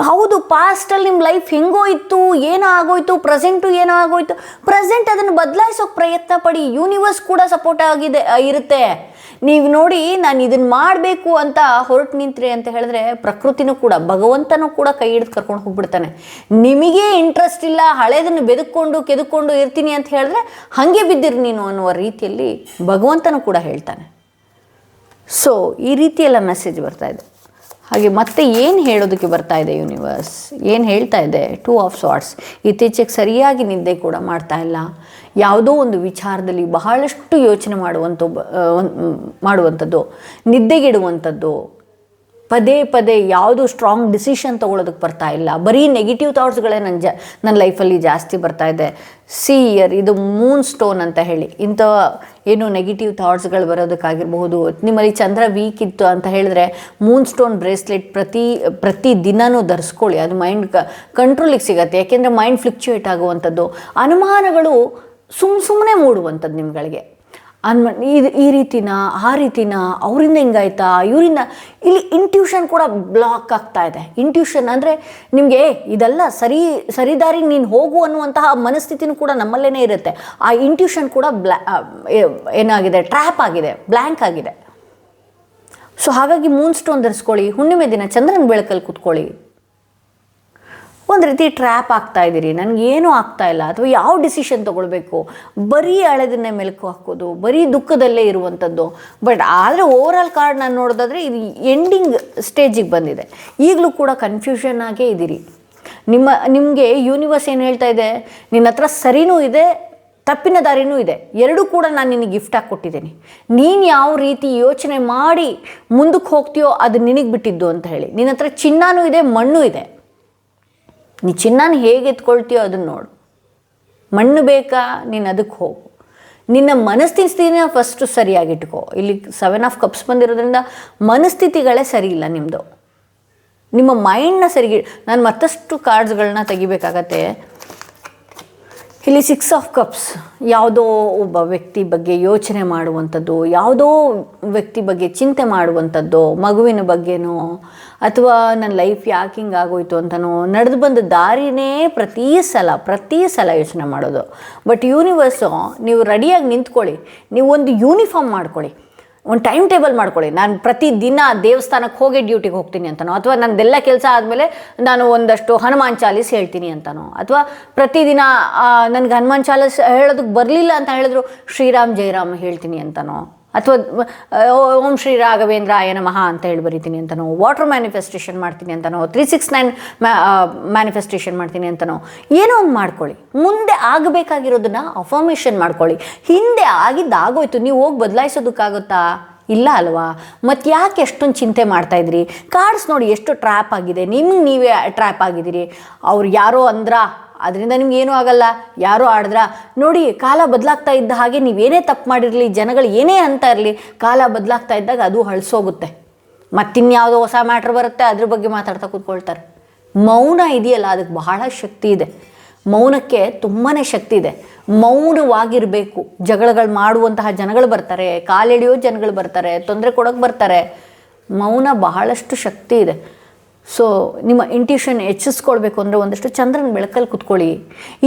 ಹೌದು, ಪಾಸ್ಟಲ್ಲಿ ನಿಮ್ಮ ಲೈಫ್ ಹೆಂಗೋಯ್ತು, ಏನೋ ಆಗೋಯ್ತು, ಪ್ರೆಸೆಂಟು ಏನೋ ಆಗೋಯ್ತು, ಪ್ರೆಸೆಂಟ್ ಅದನ್ನು ಬದಲಾಯಿಸೋಕೆ ಪ್ರಯತ್ನ ಪಡಿ. ಯೂನಿವರ್ಸ್ ಕೂಡ ಸಪೋರ್ಟ್ ಇರುತ್ತೆ. ನೀವು ನೋಡಿ, ನಾನು ಇದನ್ನು ಮಾಡಬೇಕು ಅಂತ ಹೊರಟು ನಿಂತ್ರಿ ಅಂತ ಹೇಳಿದ್ರೆ, ಪ್ರಕೃತಿನೂ ಕೂಡ, ಭಗವಂತನೂ ಕೂಡ ಕೈ ಹಿಡಿದು ಕರ್ಕೊಂಡು ಹೋಗ್ಬಿಡ್ತಾನೆ. ನಿಮಗೆ ಇಂಟ್ರೆಸ್ಟ್ ಇಲ್ಲ, ಹಳೇದನ್ನು ಕೆದಕೊಂಡು ಇರ್ತೀನಿ ಅಂತ ಹೇಳಿದ್ರೆ ಹಾಗೆ ಬಿದ್ದಿರಿ ನೀನು ಅನ್ನುವ ರೀತಿಯಲ್ಲಿ ಭಗವಂತನೂ ಕೂಡ ಹೇಳ್ತಾನೆ. ಸೊ ಈ ರೀತಿಯೆಲ್ಲ ಮೆಸೇಜ್ ಬರ್ತಾ ಇದೆ. ಹಾಗೆ ಮತ್ತೆ ಏನು ಹೇಳೋದಕ್ಕೆ ಬರ್ತಾ ಇದೆ ಯೂನಿವರ್ಸ್, ಏನು ಹೇಳ್ತಾ ಇದೆ? 2 ಆಫ್ ಸ್ವಾರ್ಡ್ಸ್. ಇತ್ತೀಚೆಗೆ ಸರಿಯಾಗಿ ನಿದ್ದೆ ಕೂಡ ಮಾಡ್ತಾ ಇಲ್ಲ, ಯಾವುದೋ ಒಂದು ವಿಚಾರದಲ್ಲಿ ಬಹಳಷ್ಟು ಯೋಚನೆ ಮಾಡುವಂಥದ್ದು, ನಿದ್ದೆಗೆಡುವಂಥದ್ದು, ಪದೇ ಪದೇ ಯಾವುದು ಸ್ಟ್ರಾಂಗ್ ಡಿಸಿಷನ್ ತೊಗೊಳೋದಕ್ಕೆ ಬರ್ತಾ ಇಲ್ಲ, ಬರೀ ನೆಗೆಟಿವ್ ಥಾಟ್ಸ್ಗಳೇ ನನ್ನ ಲೈಫಲ್ಲಿ ಜಾಸ್ತಿ ಬರ್ತಾ ಇದೆ. ಇಯರ್ ಇದು ಮೂನ್ ಸ್ಟೋನ್ ಅಂತ ಹೇಳಿ, ಇಂಥ ಏನು ನೆಗೆಟಿವ್ ಥಾಟ್ಸ್ಗಳು ಬರೋದಕ್ಕಾಗಿರ್ಬಹುದು. ನಿಮ್ಮಲ್ಲಿ ಚಂದ್ರ ವೀಕ್ ಇತ್ತು ಅಂತ ಹೇಳಿದ್ರೆ ಮೂನ್ ಸ್ಟೋನ್ ಬ್ರೇಸ್ಲೆಟ್ ಪ್ರತಿ ದಿನವೂ ಧರಿಸ್ಕೊಳ್ಳಿ, ಅದು ಮೈಂಡ್ ಕಂಟ್ರೋಲಿಗೆ ಸಿಗುತ್ತೆ. ಯಾಕೆಂದರೆ ಮೈಂಡ್ ಫ್ಲಕ್ಚುಯೇಟ್ ಆಗುವಂಥದ್ದು, ಅನುಮಾನಗಳು ಸುಮ್ಮನೆ ಮೂಡುವಂಥದ್ದು ನಿಮ್ಗಳಿಗೆ. ಈ ರೀತಿನ ಆ ರೀತಿನ, ಅವರಿಂದ ಹಿಂಗಾಯ್ತಾ, ಇವರಿಂದ, ಇಲ್ಲಿ ಇಂಟ್ಯೂಷನ್ ಕೂಡ ಬ್ಲಾಕ್ ಆಗ್ತಾ ಇದೆ. ಇಂಟ್ಯೂಷನ್ ಅಂದರೆ ನಿಮಗೆ ಇದೆಲ್ಲ ಸರಿದಾರಿ ನೀನು ಹೋಗು ಅನ್ನುವಂತಹ ಮನಸ್ಥಿತಿನೂ ಕೂಡ ನಮ್ಮಲ್ಲೇ ಇರುತ್ತೆ. ಆ ಇಂಟ್ಯೂಷನ್ ಕೂಡ ಏನಾಗಿದೆ, ಟ್ರ್ಯಾಪ್ ಆಗಿದೆ, ಬ್ಲ್ಯಾಂಕ್ ಆಗಿದೆ. ಸೊ ಹಾಗಾಗಿ ಮೂನ್ ಸ್ಟೋನ್ ಧರಿಸ್ಕೊಳ್ಳಿ, ಹುಣ್ಣಿಮೆ ದಿನ ಚಂದ್ರನ ಬೆಳಕಲ್ಲಿ ಕೂತ್ಕೊಳ್ಳಿ. ಒಂದು ರೀತಿ ಟ್ರ್ಯಾಪ್ ಆಗ್ತಾ ಇದ್ದೀರಿ, ನನಗೇನೂ ಆಗ್ತಾ ಇಲ್ಲ, ಅಥವಾ ಯಾವ ಡಿಸಿಷನ್ ತೊಗೊಳ್ಬೇಕು, ಬರೀ ಹಳೆದನ್ನೇ ಮೆಲುಕು ಹಾಕೋದು, ಬರೀ ದುಃಖದಲ್ಲೇ ಇರುವಂಥದ್ದು. ಬಟ್ ಆದರೆ ಓವರಾಲ್ ಕಾರ್ಡ್ ನಾನು ನೋಡೋದಾದರೆ ಇದು ಎಂಡಿಂಗ್ ಸ್ಟೇಜಿಗೆ ಬಂದಿದೆ. ಈಗಲೂ ಕೂಡ ಕನ್ಫ್ಯೂಷನ್ ಆಗೇ ಇದ್ದೀರಿ. ನಿಮಗೆ ಯೂನಿವರ್ಸ್ ಏನು ಹೇಳ್ತಾ ಇದೆ, ನಿನ್ನ ಹತ್ರ ಸರಿನೂ ಇದೆ, ತಪ್ಪಿನ ದಾರಿನೂ ಇದೆ. ಎರಡೂ ಕೂಡ ನಾನು ನಿನಗೆ ಗಿಫ್ಟಾಗಿ ಕೊಟ್ಟಿದ್ದೀನಿ. ನೀನು ಯಾವ ರೀತಿ ಯೋಚನೆ ಮಾಡಿ ಮುಂದಕ್ಕೆ ಹೋಗ್ತೀಯೋ ಅದು ನಿನಗೆ ಬಿಟ್ಟಿದ್ದು ಅಂತ ಹೇಳಿ. ನಿನ್ನ ಹತ್ರ ಚಿನ್ನನೂ ಇದೆ, ಮಣ್ಣು ಇದೆ. ನೀ ಚಿನ್ನನ ಹೇಗೆ ಎತ್ಕೊಳ್ತೀಯೋ ಅದನ್ನು ನೋಡು. ಮಣ್ಣು ಬೇಕಾ, ನೀನು ಅದಕ್ಕೆ ಹೋಗು. ನಿನ್ನ ಮನಸ್ಥಿತಿನ ಫಸ್ಟು ಸರಿಯಾಗಿಟ್ಕೋ. ಇಲ್ಲಿ 7 ಆಫ್ ಕಪ್ಸ್ ಬಂದಿರೋದ್ರಿಂದ ಮನಸ್ಥಿತಿಗಳೇ ಸರಿ ಇಲ್ಲ ನಿಮ್ಮದು. ನಿಮ್ಮ ಮೈಂಡ್ನ ಸರಿಗೆ ನಾನು ಮತ್ತಷ್ಟು ಕಾರ್ಡ್ಸ್ಗಳನ್ನ ತೆಗಿಬೇಕಾಗತ್ತೆ. ಇಲ್ಲಿ 6 ಆಫ್ ಕಪ್ಸ್ ಯಾವುದೋ ಒಬ್ಬ ವ್ಯಕ್ತಿ ಬಗ್ಗೆ ಯೋಚನೆ ಮಾಡುವಂಥದ್ದು, ಯಾವುದೋ ವ್ಯಕ್ತಿ ಬಗ್ಗೆ ಚಿಂತೆ ಮಾಡುವಂಥದ್ದು, ಮಗುವಿನ ಬಗ್ಗೆನೋ ಅಥವಾ ನನ್ನ ಲೈಫ್ ಯಾಕೆ ಹಿಂಗೆ ಆಗೋಯ್ತು ಅಂತನೋ, ನಡೆದು ಬಂದ ದಾರಿನೇ ಪ್ರತಿ ಸಲ ಯೋಚನೆ ಮಾಡೋದು. ಬಟ್ ಯೂನಿವರ್ಸು ನೀವು ರೆಡಿಯಾಗಿ ನಿಂತ್ಕೊಳ್ಳಿ, ನೀವು ಒಂದು ಯೂನಿಫಾರ್ಮ್ ಮಾಡ್ಕೊಳ್ಳಿ, ಒಂದು ಟೈಮ್ ಟೇಬಲ್ ಮಾಡ್ಕೊಳ್ಳಿ. ನಾನು ಪ್ರತಿದಿನ ದೇವಸ್ಥಾನಕ್ಕೆ ಹೋಗಿ ಡ್ಯೂಟಿಗೆ ಹೋಗ್ತೀನಿ ಅಂತನೋ, ಅಥವಾ ನನ್ನದೆಲ್ಲ ಕೆಲಸ ಆದಮೇಲೆ ನಾನು ಒಂದಷ್ಟು ಹನುಮಾನ್ ಚಾಲೀಸ್ ಹೇಳ್ತೀನಿ ಅಂತನೋ, ಅಥವಾ ಪ್ರತಿದಿನ ನನಗೆ ಹನುಮಾನ್ ಚಾಲೀಸ್ ಹೇಳೋದಕ್ಕೆ ಬರಲಿಲ್ಲ ಅಂತ ಹೇಳಿದ್ರು ಶ್ರೀರಾಮ್ ಜಯರಾಮ್ ಹೇಳ್ತೀನಿ ಅಂತನೋ, ಅಥವಾ ಓಂ ಶ್ರೀ ರಾಘವೇಂದ್ರಾಯ ನಮಃ ಅಂತ ಹೇಳಿ ಬರೀತೀನಿ ಅಂತನೋ, ವಾಟರ್ ಮ್ಯಾನಿಫೆಸ್ಟೇಷನ್ ಮಾಡ್ತೀನಿ ಅಂತನೋ, 369 ಮ್ಯಾನಿಫೆಸ್ಟೇಷನ್ ಮಾಡ್ತೀನಿ ಅಂತನೋ, ಏನೋ ಒಂದು ಮಾಡ್ಕೊಳ್ಳಿ. ಮುಂದೆ ಆಗಬೇಕಾಗಿರೋದನ್ನ ಅಫರ್ಮೇಷನ್ ಮಾಡ್ಕೊಳ್ಳಿ. ಹಿಂದೆ ಆಗಿದ್ದಾಗೋಯ್ತು, ನೀವು ಹೋಗಿ ಬದಲಾಯಿಸೋದಕ್ಕಾಗುತ್ತಾ? ಇಲ್ಲ ಅಲ್ವಾ? ಮತ್ತು ಯಾಕೆ ಎಷ್ಟೊಂದು ಚಿಂತೆ ಮಾಡ್ತಾಯಿದ್ರಿ? ಕಾರ್ಡ್ಸ್ ನೋಡಿ ಎಷ್ಟು ಟ್ರ್ಯಾಪ್ ಆಗಿದೆ, ನಿಮಗೆ ನೀವೇ ಟ್ರ್ಯಾಪ್ ಆಗಿದ್ದೀರಿ. ಅವ್ರು ಯಾರೋ ಅಂದ್ರಾ ಅದರಿಂದ ನಿಮ್ಗೆ ಏನೂ ಆಗಲ್ಲ, ಯಾರೋ ಆಡಿದ್ರ ನೋಡಿ. ಕಾಲ ಬದಲಾಗ್ತಾ ಇದ್ದ ಹಾಗೆ ನೀವೇನೇ ತಪ್ಪು ಮಾಡಿರಲಿ, ಜನಗಳು ಏನೇ ಅಂತ ಇರಲಿ, ಕಾಲ ಬದಲಾಗ್ತಾ ಇದ್ದಾಗ ಅದು ಹಳಸೋಗುತ್ತೆ. ಮತ್ತಿನ್ಯಾವುದೋ ಹೊಸ ಮ್ಯಾಟ್ರ್ ಬರುತ್ತೆ, ಅದ್ರ ಬಗ್ಗೆ ಮಾತಾಡ್ತಾ ಕೂತ್ಕೊಳ್ತಾರೆ. ಮೌನ ಇದೆಯಲ್ಲ, ಅದಕ್ಕೆ ಬಹಳ ಶಕ್ತಿ ಇದೆ. ಮೌನಕ್ಕೆ ತುಂಬಾ ಶಕ್ತಿ ಇದೆ. ಮೌನವಾಗಿರಬೇಕು. ಜಗಳಗಳು ಮಾಡುವಂತಹ ಜನಗಳು ಬರ್ತಾರೆ, ಕಾಲೆಳೆಯೋ ಜನಗಳು ಬರ್ತಾರೆ, ತೊಂದರೆ ಕೊಡೋಕ್ಕೆ ಬರ್ತಾರೆ. ಮೌನ ಬಹಳಷ್ಟು ಶಕ್ತಿ ಇದೆ. ಸೊ ನಿಮ್ಮ ಇಂಟ್ಯೂಷನ್ ಹೆಚ್ಚಿಸ್ಕೊಳ್ಬೇಕು ಅಂದರೆ ಒಂದಷ್ಟು ಚಂದ್ರನ ಬೆಳಕಲ್ಲಿ ಕೂತ್ಕೊಳ್ಳಿ.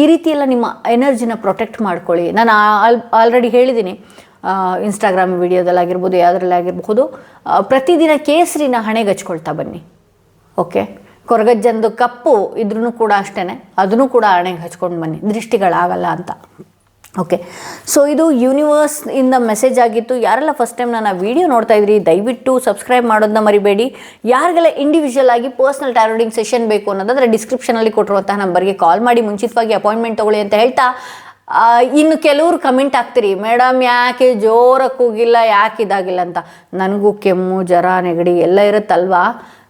ಈ ರೀತಿ ಎಲ್ಲ ನಿಮ್ಮ ಎನರ್ಜಿನ ಪ್ರೊಟೆಕ್ಟ್ ಮಾಡ್ಕೊಳ್ಳಿ. ನಾನು ಆಲ್ರೆಡಿ ಹೇಳಿದ್ದೀನಿ, ಇನ್ಸ್ಟಾಗ್ರಾಮ್ ವಿಡಿಯೋದಲ್ಲಾಗಿರ್ಬೋದು, ಯಾವುದ್ರಲ್ಲಾಗಿರ್ಬೋದು, ಪ್ರತಿದಿನ ಕೇಸರಿನ ಹಣೆಗೆ ಹಚ್ಕೊಳ್ತಾ ಬನ್ನಿ. ಓಕೆ, ಕೊರಗಜ್ಜಂದು ಕಪ್ಪು ಇದ್ರೂ ಕೂಡ ಅಷ್ಟೇ, ಅದನ್ನು ಕೂಡ ಹಣೆಗೆ ಹಚ್ಕೊಂಡು ಬನ್ನಿ, ದೃಷ್ಟಿಗಳಾಗಲ್ಲ ಅಂತ. ಓಕೆ, ಸೊ ಇದು ಯೂನಿವರ್ಸ್ ಇಂದ ಮೆಸೇಜ್ ಆಗಿತ್ತು. ಯಾರೆಲ್ಲ ಫಸ್ಟ್ ಟೈಮ್ ನಾನು ವಿಡಿಯೋ ನೋಡ್ತಾ ಇದ್ರಿ, ದಯವಿಟ್ಟು ಸಬ್ಸ್ಕ್ರೈಬ್ ಮಾಡೋದನ್ನ ಮರಿಬೇಡಿ. ಯಾರಿಗೆಲ್ಲ ಇಂಡಿವಿಜುವಲ್ ಆಗಿ ಪರ್ಸ್ನಲ್ ಟಾರೋ ರೀಡಿಂಗ್ ಸೆಷನ್ ಬೇಕು ಅನ್ನೋದಾದರೆ ಡಿಸ್ಕ್ರಿಪ್ಷನಲ್ಲಿ ಕೊಟ್ಟಿರುವಂತಹ ನಂಬರ್ಗೆ ಕಾಲ್ ಮಾಡಿ ಮುಂಚಿತವಾಗಿ ಅಪಾಯಿಂಟ್ಮೆಂಟ್ ತೊಗೊಳ್ಳಿ ಅಂತ ಹೇಳ್ತಾ, ಇನ್ನು ಕೆಲವರು ಕಮೆಂಟ್ ಆಗ್ತೀರಿ, ಮೇಡಮ್ ಯಾಕೆ ಜೋರಕ್ಕೆ ಹೋಗಿಲ್ಲ, ಯಾಕೆ ಇದಾಗಿಲ್ಲ ಅಂತ. ನನಗೂ ಕೆಮ್ಮು, ಜ್ವರ, ನೆಗಡಿ ಎಲ್ಲ ಇರುತ್ತಲ್ವಾ.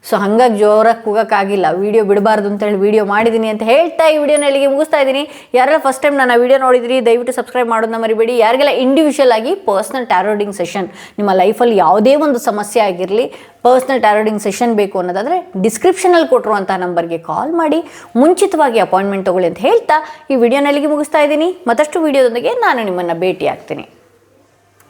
ಸೊ ಹಾಗಾಗಿ ಜೋರಾಗಿ ಕೂಗೋಕ್ಕಾಗಿಲ್ಲ, ವೀಡಿಯೋ ಬಿಡಬಾರ್ದು ಅಂತೇಳಿ ವೀಡಿಯೋ ಮಾಡಿದ್ದೀನಿ ಅಂತ ಹೇಳ್ತಾ ಈ ವಿಡಿಯೋನ ಇಲ್ಲಿಗೆ ಮುಗಿಸ್ತಾ ಇದ್ದೀನಿ. ಯಾರೆಲ್ಲ ಫಸ್ಟ್ ಟೈಮ್ ನಾನು ವಿಡಿಯೋ ನೋಡಿದ್ರಿ ದಯವಿಟ್ಟು ಸಬ್ಸ್ಕ್ರೈಬ್ ಮಾಡೋದನ್ನ ಮರಿಬೇಡಿ. ಯಾರಿಗೆಲ್ಲ ಇಂಡಿವಿಜುವಲ್ ಆಗಿ ಪರ್ಸ್ನಲ್ ಟಾರೋ ರೀಡಿಂಗ್ ಸೆಷನ್, ನಿಮ್ಮ ಲೈಫಲ್ಲಿ ಯಾವುದೇ ಒಂದು ಸಮಸ್ಯೆ ಆಗಿರಲಿ, ಪರ್ಸ್ನಲ್ ಟಾರೋ ರೀಡಿಂಗ್ ಸೆಷನ್ ಬೇಕು ಅನ್ನೋದಾದರೆ ಡಿಸ್ಕ್ರಿಪ್ಷನಲ್ಲಿ ಕೊಟ್ಟಿರುವಂಥ ನಂಬರ್ಗೆ ಕಾಲ್ ಮಾಡಿ ಮುಂಚಿತವಾಗಿ ಅಪಾಯಿಂಟ್ಮೆಂಟ್ ತೊಗೊಳ್ಳಿ ಅಂತ ಹೇಳ್ತಾ ಈ ವಿಡಿಯೋನ ಇಲ್ಲಿಗೆ ಮುಗಿಸ್ತಾ ಇದ್ದೀನಿ. ಮತ್ತಷ್ಟು ವಿಡಿಯೋದೊಂದಿಗೆ ನಾನು ನಿಮ್ಮನ್ನು ಭೇಟಿ ಆಗ್ತೀನಿ.